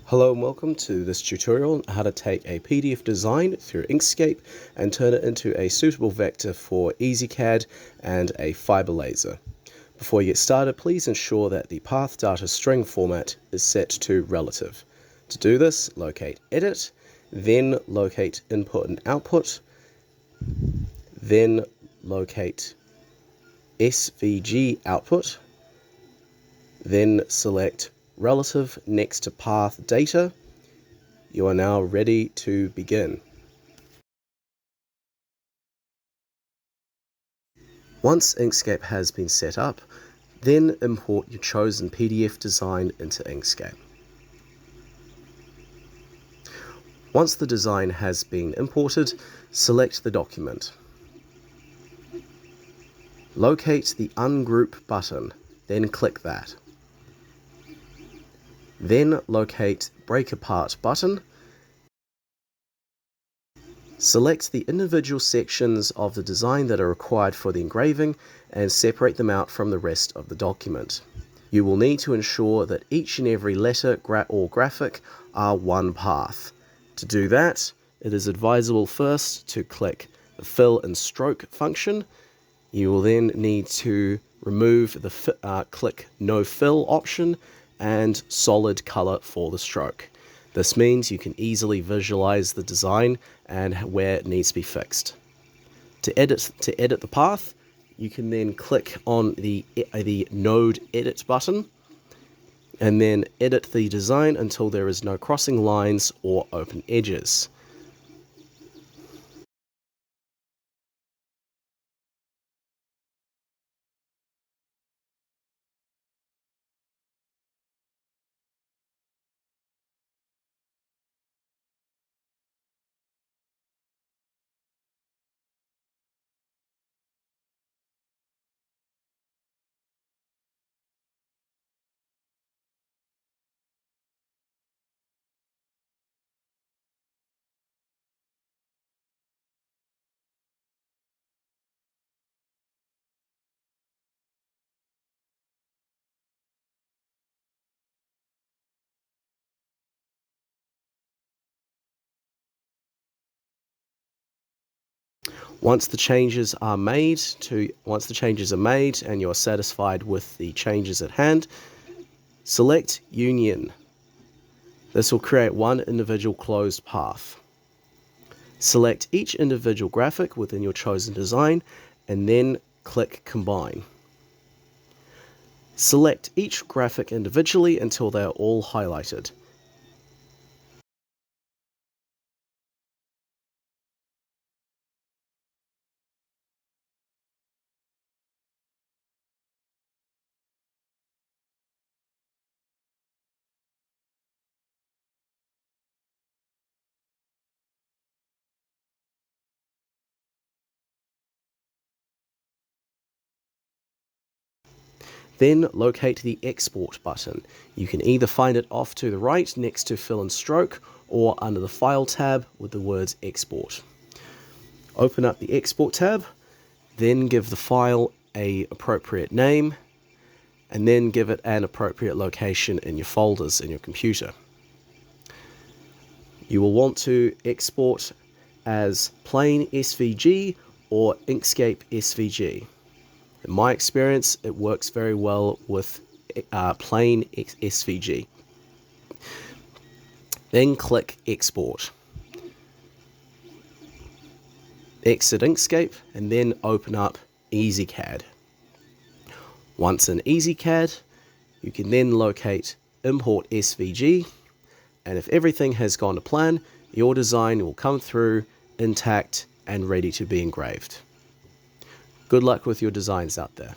Hello and welcome to this tutorial on how to take a PDF design through Inkscape and turn it into a suitable vector for EZCAD and a fiber laser. Before you get started, please ensure that the path data string format is set to relative. To do this, locate Edit, then locate Input and Output, then locate SVG Output, then select Relative next to Path Data. You are now ready to begin. Once Inkscape has been set up, then import your chosen PDF design into Inkscape. Once the design has been imported, select the document. Locate the Ungroup button, then click that. Then locate Break Apart button. Select the individual sections of the design that are required for the engraving and separate them out from the rest of the document. You will need to ensure that each and every letter or graphic are one path. To do that, it is advisable first to click the Fill and Stroke function. You will then need to remove the click No Fill option and solid color for the stroke. This means you can easily visualize the design and where it needs to be fixed. To edit the path, you can then click on the Node Edit button and then edit the design until there is no crossing lines or open edges. Once the changes are made and you're satisfied with the changes at hand, select Union. This will create one individual closed path. Select each individual graphic within your chosen design and then click Combine. Select each graphic individually until they are all highlighted. Then locate the Export button. You can either find it off to the right next to Fill and Stroke or under the File tab with the words Export. Open up the Export tab, then give the file an appropriate name, and then give it an appropriate location in your folders in your computer. You will want to export as plain SVG or Inkscape SVG. In my experience, it works very well with plain SVG. Then click Export. Exit Inkscape and then open up EZCAD. Once in EZCAD, you can then locate Import SVG, and if everything has gone to plan, your design will come through intact and ready to be engraved. Good luck with your designs out there.